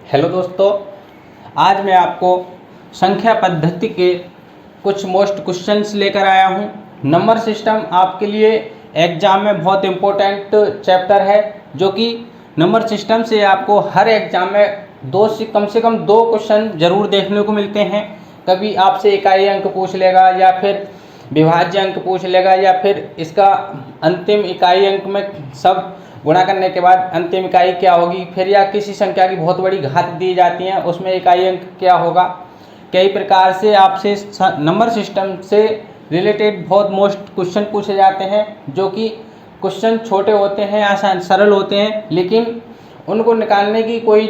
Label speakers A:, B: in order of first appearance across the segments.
A: Hello दोस्तों, आज मैं आपको संख्या पद्धति के कुछ मोस्ट क्वेश्चंस लेकर आया हूं। नंबर सिस्टम आपके लिए एग्ज़ाम में बहुत इम्पोर्टेंट चैप्टर है, जो कि नंबर सिस्टम से आपको हर एग्ज़ाम में कम से कम दो क्वेश्चन ज़रूर देखने को मिलते हैं। कभी आपसे इकाई अंक पूछ लेगा, या फिर विभाज्य अंक पूछ लेगा, या फिर इसका अंतिम इकाई अंक में सब गुणा करने के बाद अंतिम इकाई क्या होगी, फिर या किसी संख्या की बहुत बड़ी घात दी जाती है उसमें इकाई अंक क्या होगा। कई प्रकार से आपसे नंबर सिस्टम से रिलेटेड बहुत मोस्ट क्वेश्चन पूछे जाते हैं, जो कि क्वेश्चन छोटे होते हैं, आसान सरल होते हैं, लेकिन उनको निकालने की कोई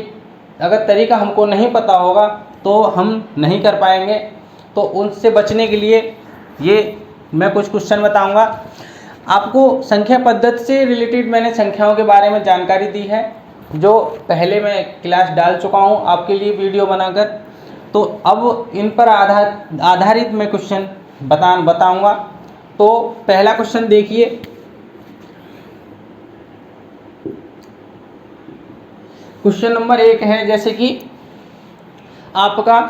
A: अगर तरीका हमको नहीं पता होगा तो हम नहीं कर पाएंगे। तो उनसे बचने के लिए ये मैं कुछ क्वेश्चन बताऊंगा आपको। संख्या पद्धति से रिलेटेड मैंने संख्याओं के बारे में जानकारी दी है, जो पहले मैं क्लास डाल चुका हूं आपके लिए वीडियो बनाकर। तो अब इन पर आधारित मैं क्वेश्चन बताऊंगा। तो पहला क्वेश्चन देखिए। क्वेश्चन नंबर 1 है, जैसे कि आपका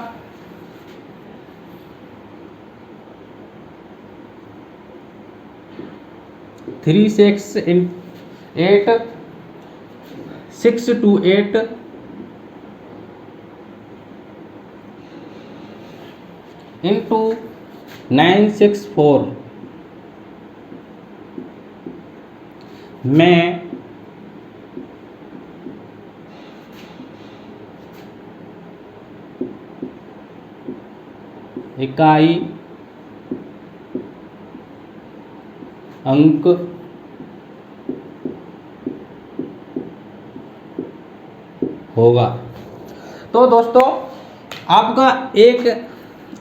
A: 3 6 8 6 2 8 इंटू 9 6 4 में इकाई अंक होगा। तो दोस्तों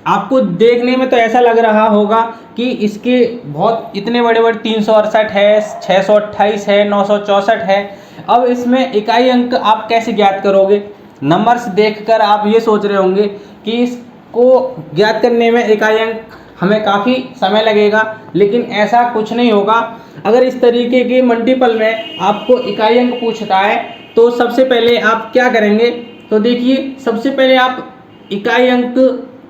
A: आपको देखने में तो ऐसा लग रहा होगा कि इसके बहुत इतने बड़े बड़े 368 है, 628 है, 964 है। अब इसमें इकाई अंक आप कैसे ज्ञात करोगे? नंबर्स देखकर आप ये सोच रहे होंगे कि इसको ज्ञात करने में इकाई अंक हमें काफ़ी समय लगेगा, लेकिन ऐसा कुछ नहीं होगा। अगर इस तरीके के मल्टीपल में आपको इकाई अंक पूछता है तो सबसे पहले आप क्या करेंगे? तो देखिए, सबसे पहले आप इकाई अंक,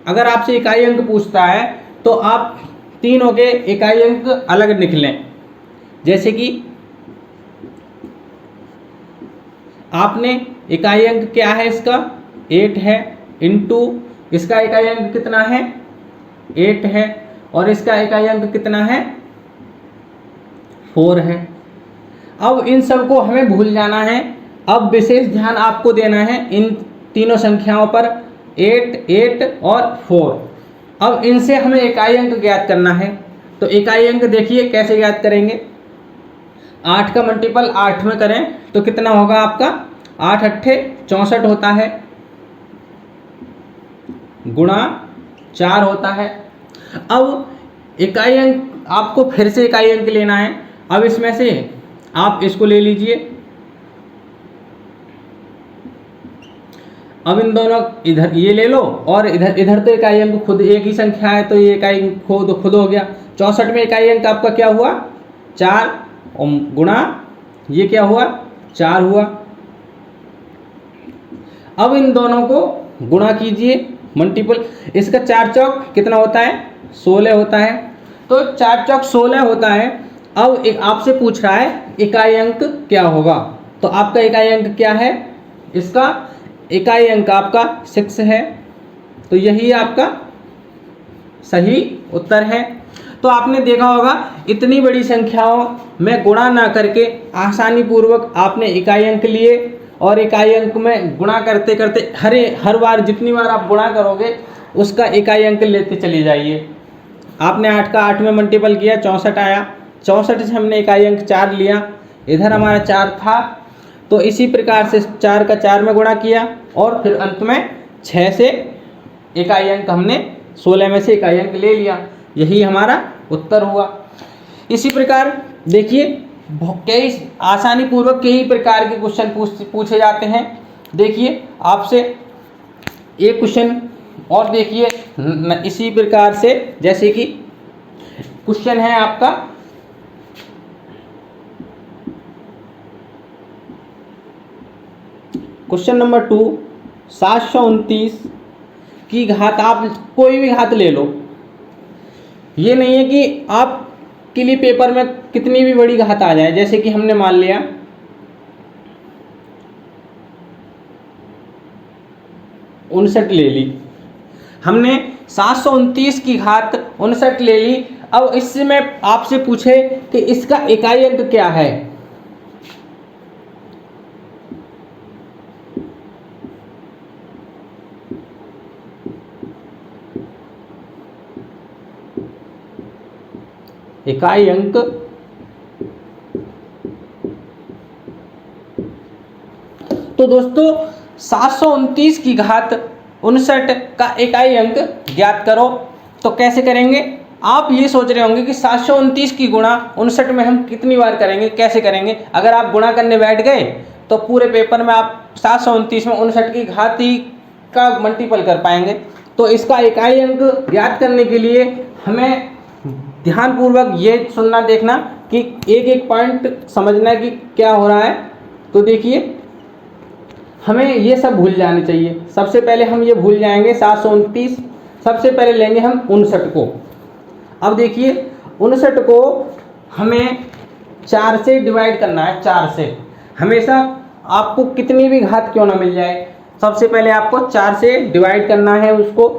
A: अगर आपसे इकाई अंक पूछता है तो आप तीनों के इकाई अंक अलग लिख लें। जैसे कि आपने इकाई अंक क्या है, इसका 8 है, इंटू इसका इकाई अंक कितना है, 8 है, और इसका इकाई अंक कितना है, 4 है। अब इन सब को हमें भूल जाना है। अब विशेष ध्यान आपको देना है इन तीनों संख्याओं पर, 8 8 और 4। अब इनसे हमें इकाई अंक ज्ञात करना है। तो इकाई अंक देखिए कैसे ज्ञात करेंगे। 8 का मल्टीपल 8 में करें तो कितना होगा आपका, 8 अट्ठे 64 होता है, गुणा 4 होता है। अब इकाई अंक आपको फिर से इकाई अंक लेना है। अब इसमें से आप इसको ले लीजिए। अब इन दोनों इधर ये ले लो, और इधर तो इकाई अंक खुद एक ही संख्या है, तो ये इकाई अंक खुद हो गया। 64 में इकाई अंक आपका क्या हुआ, 4, और गुणा ये क्या हुआ, 4 हुआ। अब इन दोनों को गुणा कीजिए, मल्टीपल। इसका 4 चौक कितना होता है, 16 होता है। तो 4 चौक 16 होता है। अब एक आपसे पूछ रहा है इकाई अंक क्या होगा। तो आपका इकाई अंक क्या है, इसका इकाई अंक आपका 6 है। तो यही आपका सही उत्तर है। तो आपने देखा होगा, इतनी बड़ी संख्याओं में गुणा ना करके आसानी पूर्वक आपने इकाई अंक लिए, और इकाई अंक में गुणा करते करते हर बार जितनी बार आप गुणा करोगे उसका इकाई अंक लेते चले जाइए। आपने 8 का 8 में मल्टीपल किया, 64 आया। 64 से हमने इकाई अंक 4 लिया, इधर हमारा 4 था, तो इसी प्रकार से 4 का 4 में गुणा किया, और फिर अंत में 6 से इकाई अंक हमने 16 में से इकाई अंक ले लिया। यही हमारा उत्तर हुआ। इसी प्रकार देखिए, कई आसानी पूर्वक कई प्रकार के क्वेश्चन पूछे जाते हैं। देखिए आपसे एक क्वेश्चन और देखिए इसी प्रकार से, जैसे कि क्वेश्चन है आपका क्वेश्चन नंबर 2, 729 की घात, आप कोई भी घात ले लो, ये नहीं है कि आपके लिए पेपर में कितनी भी बड़ी घात आ जाए। जैसे कि हमने मान लिया 59 ले ली, हमने 729 की घात 59 ले ली। अब इससे मैं आपसे पूछे कि इसका इकाई अंक क्या है, इकाई अंक तो दोस्तों 729 की घात 59 का इकाई अंक ज्ञात करो। तो कैसे करेंगे, आप ये सोच रहे होंगे कि 729 की गुणा 59 में हम कितनी बार करेंगे, कैसे करेंगे। अगर आप गुणा करने बैठ गए तो पूरे पेपर में आप 729 में 59 की घात ही का मल्टीपल कर पाएंगे। तो इसका इकाई अंक ज्ञात करने के लिए हमें ध्यानपूर्वक ये सुनना, देखना कि एक एक पॉइंट समझना कि क्या हो रहा है। तो देखिए, हमें ये सब भूल जाने चाहिए। सबसे पहले हम ये भूल जाएंगे 729, सबसे पहले लेंगे हम 59 को। अब देखिए 59 को हमें 4 से डिवाइड करना है। 4 से हमेशा आपको कितनी भी घात क्यों ना मिल जाए, सबसे पहले आपको 4 से डिवाइड करना है उसको।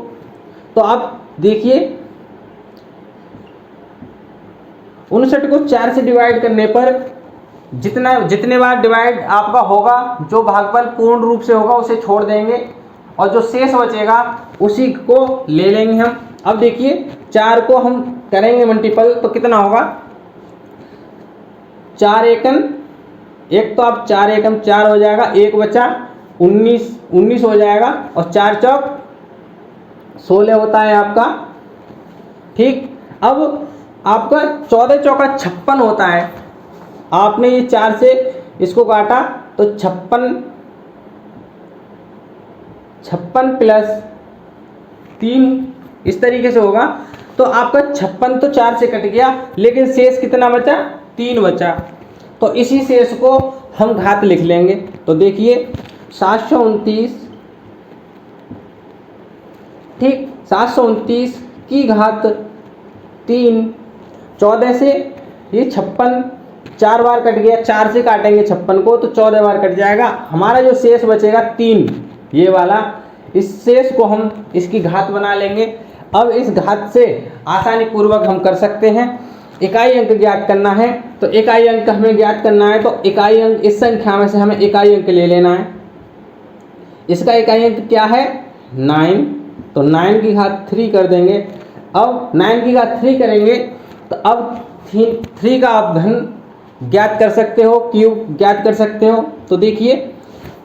A: तो अब देखिए 59 को 4 से डिवाइड करने पर जितने बार डिवाइड आपका होगा, जो भागफल पूर्ण रूप से होगा उसे छोड़ देंगे और जो शेष बचेगा उसी को ले लेंगे हम। अब देखिए 4 को हम करेंगे मल्टीपल तो कितना होगा, 4 एकम एक, तो अब 4 एकम 4 हो जाएगा, एक बचा 19 हो जाएगा और 4 चौक 16 होता है आपका। ठीक, अब आपका 14 चौका 56 होता है। आपने ये 4 से इसको काटा तो 56 प्लस 3 इस तरीके से होगा। तो आपका 56 तो 4 से कट गया, लेकिन शेष कितना बचा, 3 बचा। तो इसी शेष को हम घात लिख लेंगे। तो देखिए 729, ठीक, 729 की घात 3, 14 से ये 56 4 बार कट गया, 4 से काटेंगे 56 को तो 14 बार कट जाएगा। हमारा जो शेष बचेगा 3, ये वाला, इस शेष को हम इसकी घात बना लेंगे। अब इस घात से आसानी पूर्वक हम कर सकते हैं। इकाई अंक ज्ञात करना है, तो इकाई अंक हमें ज्ञात करना है, तो इकाई अंक इस संख्या में से हमें इकाई अंक ले लेना है। इसका इकाई अंक क्या है, 9, तो 9 की घात 3 कर देंगे। अब 9 की घात 3 करेंगे तो अब 3 का आप घन ज्ञात कर सकते हो, क्यूब ज्ञात कर सकते हो। तो देखिए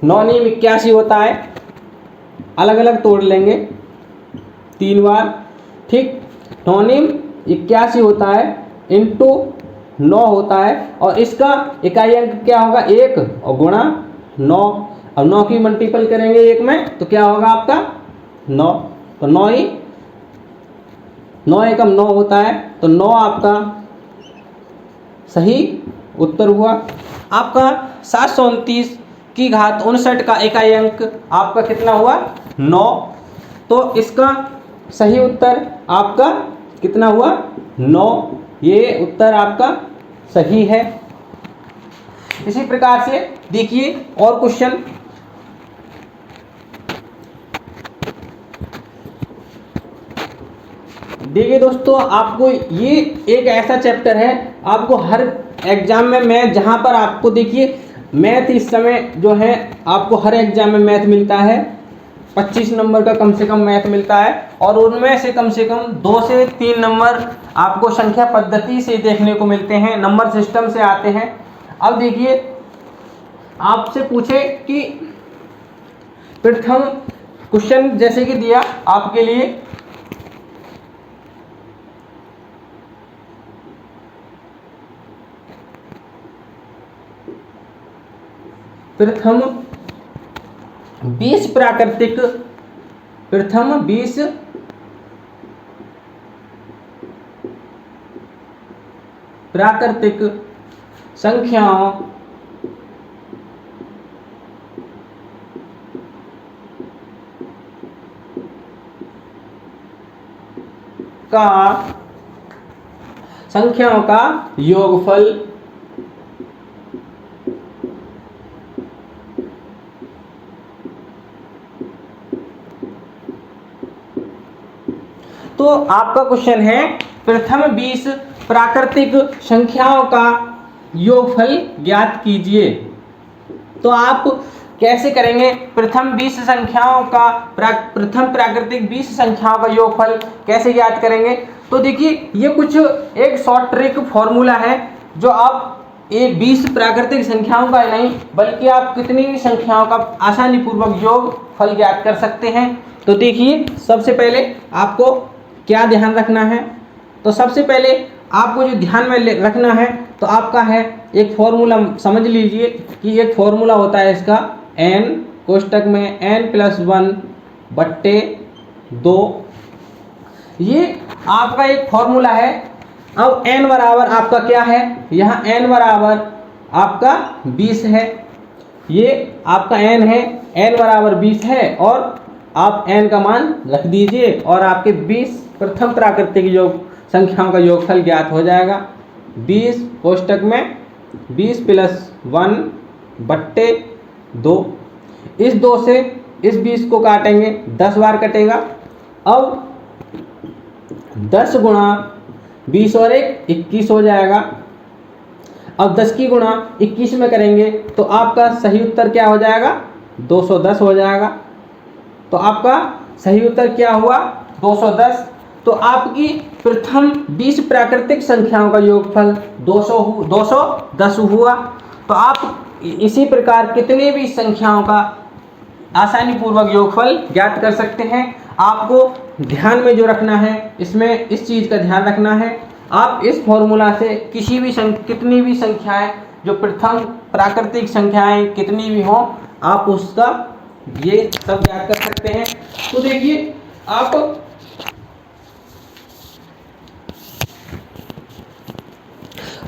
A: 9 × 81 होता है, अलग अलग तोड़ लेंगे 3 बार। ठीक, 9 × 81 होता है इंटू 9 होता है, और इसका इकाई अंक क्या होगा, 1 और गुणा 9। अब 9 की मल्टीपल करेंगे 1 में तो क्या होगा आपका 9, तो 9 एकम 9 होता है, तो 9 आपका सही उत्तर हुआ। आपका 729 की घात 59 का इकाई अंक आपका कितना हुआ, 9। तो इसका सही उत्तर आपका कितना हुआ, 9। ये उत्तर आपका सही है। इसी प्रकार से देखिए और क्वेश्चन, देखिए दोस्तों, आपको ये एक ऐसा चैप्टर है, आपको हर एग्जाम में मैथ, जहाँ पर आपको देखिए मैथ इस समय जो है आपको हर एग्जाम में मैथ मिलता है, 25 नंबर का कम से कम मैथ मिलता है, और उनमें से कम 2 से 3 नंबर आपको संख्या पद्धति से देखने को मिलते हैं, नंबर सिस्टम से आते हैं। अब देखिए आपसे पूछे कि प्रथम क्वेश्चन जैसे कि दिया आपके लिए, प्रथम 20 प्राकृतिक संख्याओं संख्याओं का योगफल तो आपका क्वेश्चन है प्रथम 20 प्राकृतिक संख्याओं का योगफल ज्ञात कीजिए। तो आप कैसे करेंगे? प्रथम 20 संख्याओं का प्रथम प्राकृतिक 20 संख्याओं का योगफल कैसे ज्ञात करेंगे? तो देखिए ये कुछ एक शॉर्ट ट्रिक फॉर्मूला है जो आप ये 20 प्राकृतिक संख्याओं का नहीं बल्कि आप कितनी भी संख्याओं का आसानी पूर्वक योगफल ज्ञात कर सकते हैं। तो देखिए सबसे पहले आपको क्या ध्यान रखना है? तो सबसे पहले आपको जो ध्यान में रखना है तो आपका है एक फॉर्मूला समझ लीजिए कि एक फॉर्मूला होता है इसका n कोष्टक में n+1 बट्टे 2, ये आपका एक फॉर्मूला है। अब n बराबर आपका क्या है? यहाँ n बराबर आपका 20 है, ये आपका n है, n बराबर 20 है और आप n का मान रख दीजिए और आपके 20 प्रथम प्राकृतिक योग संख्याओं का योगफल ज्ञात हो जाएगा। 20 कोष्टक में 20 + 1 बट्टे 2, इस 2 से इस 20 को काटेंगे 10 बार कटेगा। अब 10 गुणा 20 और 1 21 हो जाएगा। अब 10 की गुणा 21 में करेंगे तो आपका सही उत्तर क्या हो जाएगा? 210 हो जाएगा। तो आपका सही उत्तर क्या हुआ? 210। तो आपकी प्रथम 20 प्राकृतिक संख्याओं का योगफल 210 हुआ। तो आप इसी प्रकार कितने भी संख्याओं का आसानी पूर्वक योगफल ज्ञात कर सकते हैं। आपको ध्यान में जो रखना है इसमें इस चीज़ का ध्यान रखना है, आप इस फॉर्मूला से किसी भी कितनी भी संख्याएं जो प्रथम प्राकृतिक संख्याएं कितनी भी हों आप उसका ये सब ज्ञात कर सकते हैं। तो देखिए आप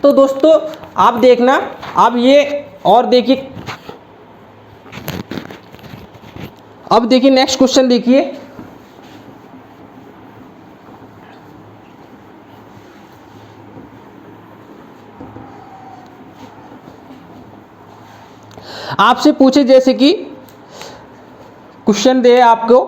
A: तो दोस्तों आप देखना, आप ये और देखिए, अब देखिए नेक्स्ट क्वेश्चन देखिए। आपसे पूछे जैसे कि क्वेश्चन दे आपको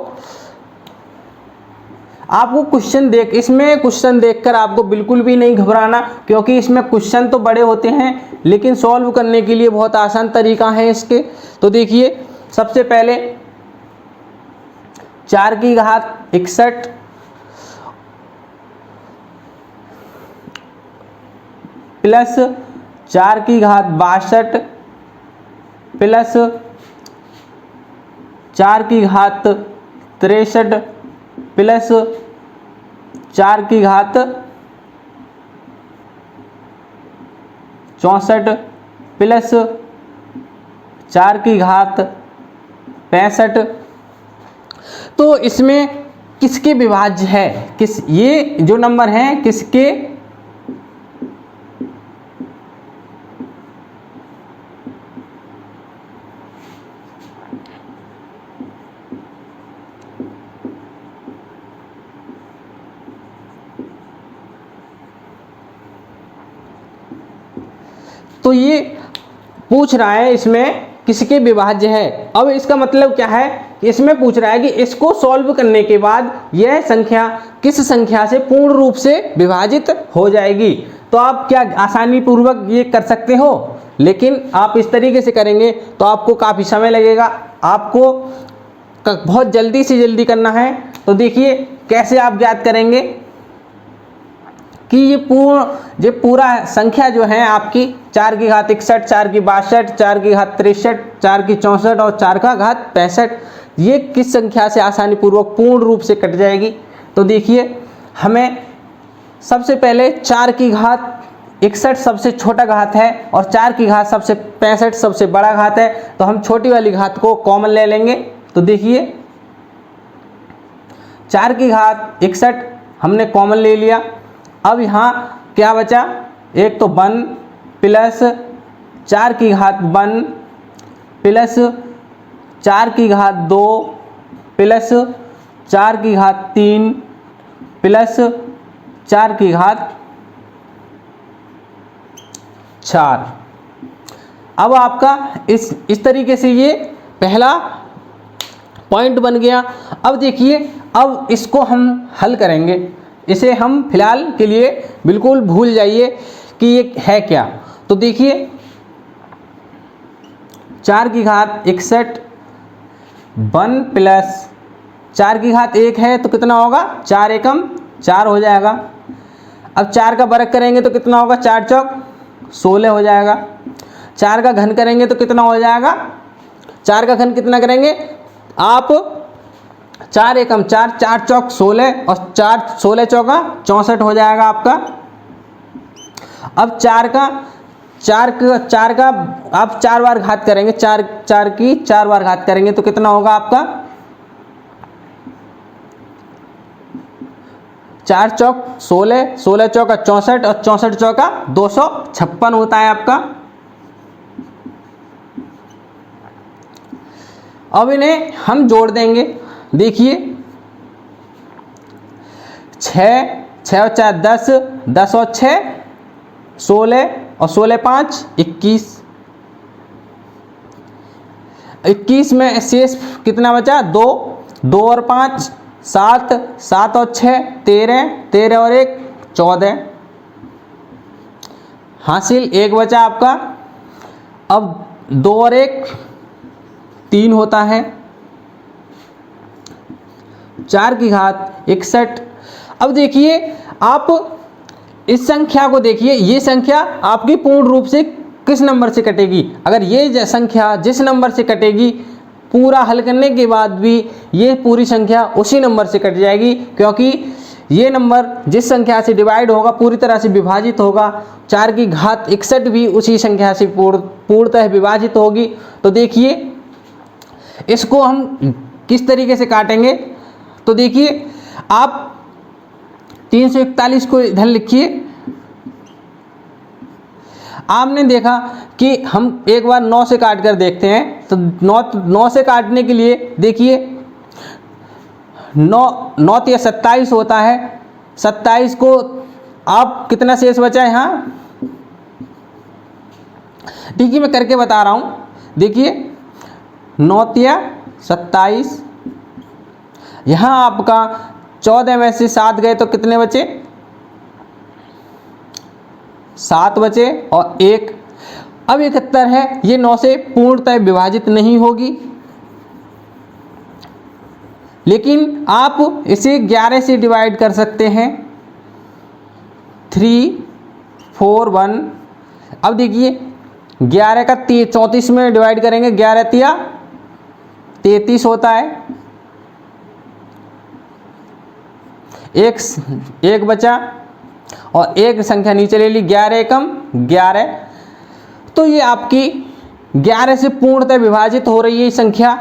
A: इसमें क्वेश्चन देखकर आपको बिल्कुल भी नहीं घबराना, क्योंकि इसमें क्वेश्चन तो बड़े होते हैं लेकिन सॉल्व करने के लिए बहुत आसान तरीका है इसके। तो देखिए सबसे पहले 4 की घात 61 प्लस 4 की घात 62 प्लस 4 की घात 63 प्लस 4 की घात 64 प्लस 4 की घात 65। तो इसमें किसके विभाज्य है? ये जो नंबर हैं किसके तो ये पूछ रहा है इसमें किसके विभाज्य है। अब इसका मतलब क्या है कि इसमें पूछ रहा है कि इसको सॉल्व करने के बाद यह संख्या किस संख्या से पूर्ण रूप से विभाजित हो जाएगी। तो आप क्या आसानी पूर्वक ये कर सकते हो, लेकिन आप इस तरीके से करेंगे तो आपको काफ़ी समय लगेगा, आपको बहुत जल्दी से जल्दी करना है। तो देखिए कैसे आप ज्ञात करेंगे कि ये पूरा संख्या जो है आपकी 4 की घात 61, 4 की 62, 4 की घात 63, 4 की 64 और 4 का घात 65, ये किस संख्या से आसानी पूर्वक पूर्ण रूप से कट जाएगी। तो देखिए हमें सबसे पहले 4 की घात 61 सबसे छोटा घात है और 4 की घात 65 सबसे बड़ा घात है, तो हम छोटी वाली घात को कॉमन ले लेंगे। तो देखिए 4 की घात 61 हमने कॉमन ले लिया। अब यहाँ क्या बचा? एक तो 1 प्लस 4 की घात 1 प्लस 4 की घात 2 प्लस 4 की घात 3 प्लस 4 की घात 4। अब आपका इस तरीके से ये पहला पॉइंट बन गया। अब देखिए, अब इसको हम हल करेंगे। इसे हम फिलहाल के लिए बिल्कुल भूल जाइए कि ये है क्या। तो देखिए 4 की घात 61 1 प्लस 4 की घात 1 है तो कितना होगा, 4 एकम 4 हो जाएगा। अब 4 का वर्ग करेंगे तो कितना होगा, 4 चौक 16 हो जाएगा। 4 का घन करेंगे तो कितना हो जाएगा, 4 का घन कितना करेंगे आप, 4 एकम 4, 4 चौक 16 और 4 16 चौका 64 हो जाएगा आपका। अब 4 का आप 4 बार घात करेंगे, 4 की 4 बार घात करेंगे तो कितना होगा आपका, 4 चौक 16, 16 चौका 64 और 64 चौका 256 होता है आपका। अब इन्हें हम जोड़ देंगे। देखिए 6 और 4 10, 10 और 6 16 और 16 5 21। 21 में शेष कितना बचा, 2, 2 और 5 7, 7 और 6 13, 13 और 1 14 हासिल। 1 बचा आपका। अब 2 और 1 3 होता है। 4 की घात 61। अब देखिए आप इस संख्या को देखिए, ये संख्या आपकी पूर्ण रूप से किस नंबर से कटेगी। अगर ये संख्या जिस नंबर से कटेगी, पूरा हल करने के बाद भी ये पूरी संख्या उसी नंबर से कट जाएगी, क्योंकि ये नंबर जिस संख्या से डिवाइड होगा पूरी तरह से विभाजित होगा। 4 की घात 61 भी उसी संख्या से पूर्णतः विभाजित होगी। तो देखिए इसको हम किस तरीके से काटेंगे। तो देखिए आप 341 को इधर लिखिए। आपने देखा कि हम एक बार 9 से काट कर देखते हैं। तो 9 से काटने के लिए देखिए 9 या 27 होता है। 27 को आप कितना शेष बचा है यहाँ, ठीक है मैं करके बता रहा हूँ। देखिए 9 या 27, यहाँ आपका 14 में से 7 गए तो कितने बचे, 7 बचे और 1। अब 71 है, ये 9 से पूर्णतः विभाजित नहीं होगी, लेकिन आप इसे 11 से डिवाइड कर सकते हैं। 3 4 1। अब देखिए 11 का 34 में डिवाइड करेंगे, 11 तिया 33 होता है। एक बचा और एक संख्या नीचे ले ली, 11 एकम 11। तो ये आपकी 11 से पूर्णतः विभाजित हो रही है संख्या।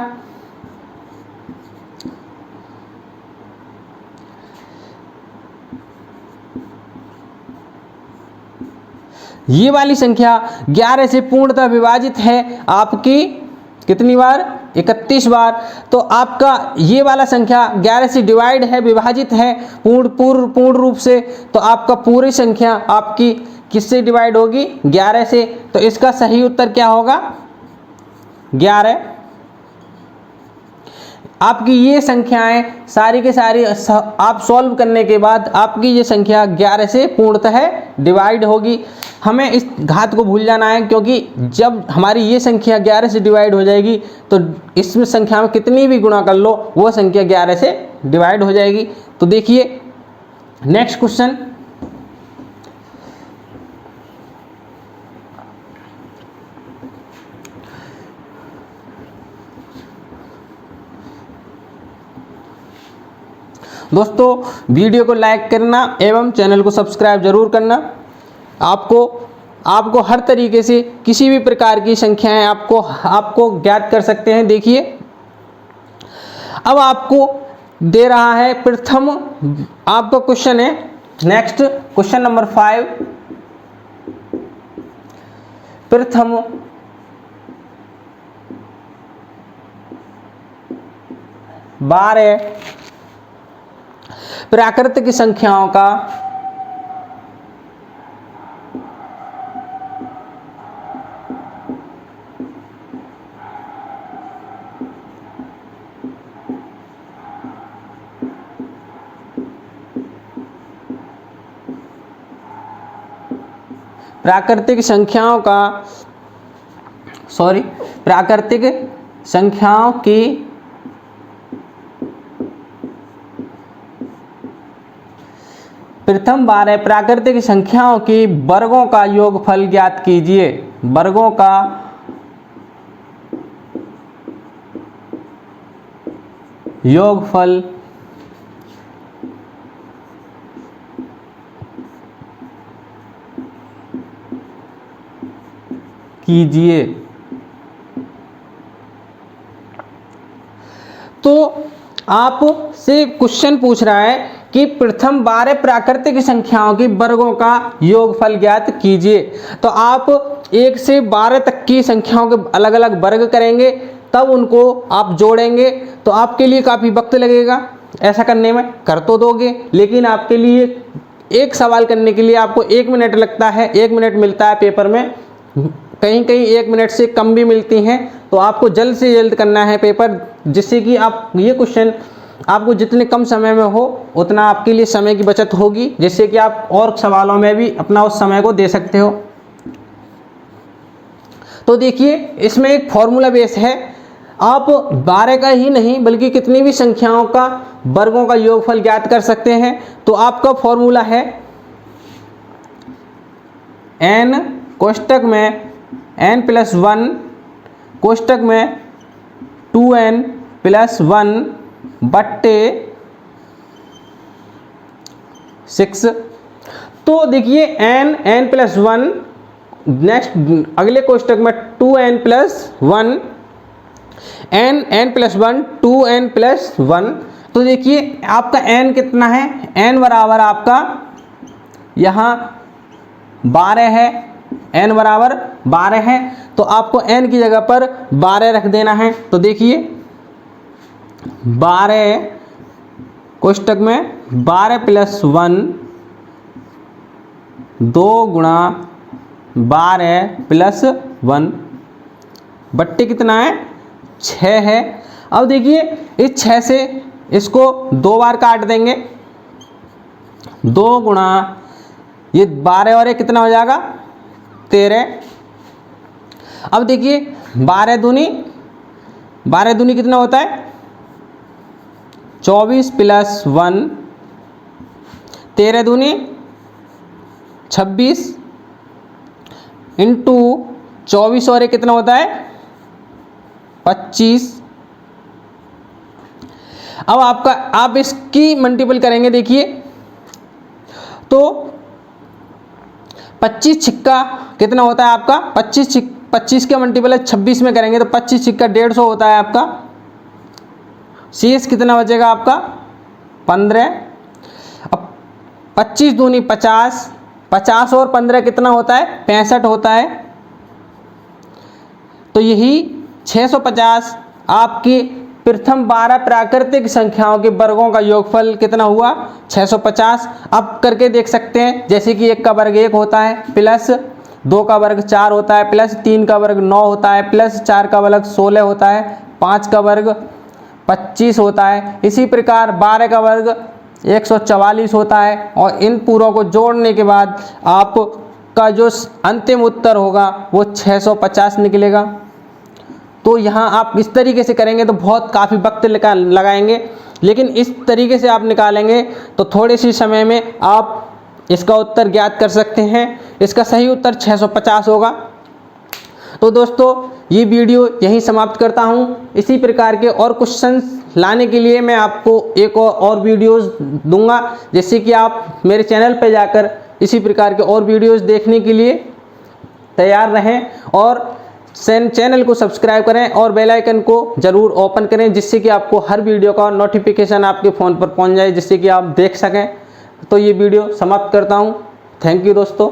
A: ये वाली संख्या 11 से पूर्णतः विभाजित है आपकी कितनी बार, 31 बार। तो आपका ये वाला संख्या 11 से डिवाइड है, विभाजित है पूर्ण रूप से। तो आपका पूरी संख्या आपकी किससे डिवाइड होगी, 11 से। तो इसका सही उत्तर क्या होगा, 11। आपकी ये संख्याएं सारी के सारी आप सॉल्व करने के बाद आपकी ये संख्या 11 से पूर्णतः डिवाइड होगी। हमें इस घात को भूल जाना है, क्योंकि जब हमारी ये संख्या 11 से डिवाइड हो जाएगी तो इसमें संख्या में कितनी भी गुणा कर लो वो संख्या 11 से डिवाइड हो जाएगी। तो देखिए नेक्स्ट क्वेश्चन, दोस्तों वीडियो को लाइक करना एवं चैनल को सब्सक्राइब जरूर करना। आपको हर तरीके से किसी भी प्रकार की संख्याएं आपको ज्ञात कर सकते हैं। देखिए अब आपको दे रहा है प्रथम, आपका क्वेश्चन है नेक्स्ट क्वेश्चन नंबर 5। प्रथम बार प्राकृतिक संख्याओं का प्राकृतिक संख्याओं की प्रथम 12 प्राकृतिक संख्याओं की वर्गों का योगफल ज्ञात कीजिए। वर्गों का योगफल कीजिए। तो आपसे क्वेश्चन पूछ रहा है कि प्रथम 12 प्राकृतिक संख्याओं की वर्गों का योगफल ज्ञात कीजिए। तो आप 1 से 12 तक की संख्याओं के अलग अलग वर्ग करेंगे, तब उनको आप जोड़ेंगे। तो आपके लिए काफ़ी वक्त लगेगा ऐसा करने में, कर तो दोगे, लेकिन आपके लिए एक सवाल करने के लिए आपको 1 मिनट लगता है। 1 मिनट मिलता है पेपर में, कहीं कहीं 1 मिनट से कम भी मिलती हैं। तो आपको जल्द से जल्द करना है पेपर, जिससे कि आप ये क्वेश्चन आपको जितने कम समय में हो उतना आपके लिए समय की बचत होगी, जिससे कि आप और सवालों में भी अपना उस समय को दे सकते हो। तो देखिए, इसमें एक फॉर्मूला बेस है। आप 12 का ही नहीं बल्कि कितनी भी संख्याओं का वर्गों का योगफल ज्ञात कर सकते हैं। तो आपका फॉर्मूला है n कोष्टक में n+1 कोष्टक में 2n+1 बट्टे 6। तो देखिए n+1, नेक्स्ट अगले कोष्टक में 2n+1, n+1 2n+1। तो देखिए आपका n कितना है, n बराबर आपका यहाँ 12 है, n बराबर 12 है। तो आपको n की जगह पर 12 रख देना है। तो देखिए 12 कोष्टक में 12+1 2 गुणा 12+1 बट्टे कितना है, 6 है। अब देखिए इस 6 से इसको 2 बार काट देंगे, 2 गुणा ये 12 और ये कितना हो जाएगा, 13। अब देखिए 12 दूनी कितना होता है, 24+1, 13 दूनी 26 इंटू 24 और ये कितना होता है, 25। अब आप इसकी मल्टीपल करेंगे। देखिए तो 25 छिक्का कितना होता है आपका, 25 का मल्टीपल है 26 में करेंगे तो 25 छिक्का 150 होता है आपका। शेष कितना बचेगा आपका, 15। अब 25 दूनी 50, 50 और 15 कितना होता है, 65 होता है। तो यही 650 आपकी प्रथम 12 प्राकृतिक संख्याओं के वर्गों का योगफल कितना हुआ, 650। अब करके देख सकते हैं, जैसे कि 1 का वर्ग 1 होता है, प्लस 2 का वर्ग 4 होता है, प्लस 3 का वर्ग 9 होता है, प्लस 4 का वर्ग 16 होता है, 5 का वर्ग 25 होता है। इसी प्रकार 12 का वर्ग 144 होता है। और इन पूरों को जोड़ने के बाद आपका जो अंतिम उत्तर होगा वो 650 निकलेगा। तो यहाँ आप इस तरीके से करेंगे तो बहुत काफ़ी वक्त लगाएंगे, लेकिन इस तरीके से आप निकालेंगे तो थोड़े से समय में आप इसका उत्तर ज्ञात कर सकते हैं। इसका सही उत्तर 650 होगा। तो दोस्तों ये वीडियो यहीं समाप्त करता हूँ। इसी प्रकार के और क्वेश्चंस लाने के लिए मैं आपको एक और वीडियोस दूंगा, जिससे कि आप मेरे चैनल पर जाकर इसी प्रकार के और वीडियोस देखने के लिए तैयार रहें। और चैनल को सब्सक्राइब करें और बेल आइकन को ज़रूर ओपन करें, जिससे कि आपको हर वीडियो का नोटिफिकेशन आपके फ़ोन पर पहुंच जाए, जिससे कि आप देख सकें। तो ये वीडियो समाप्त करता हूं। थैंक यू दोस्तों।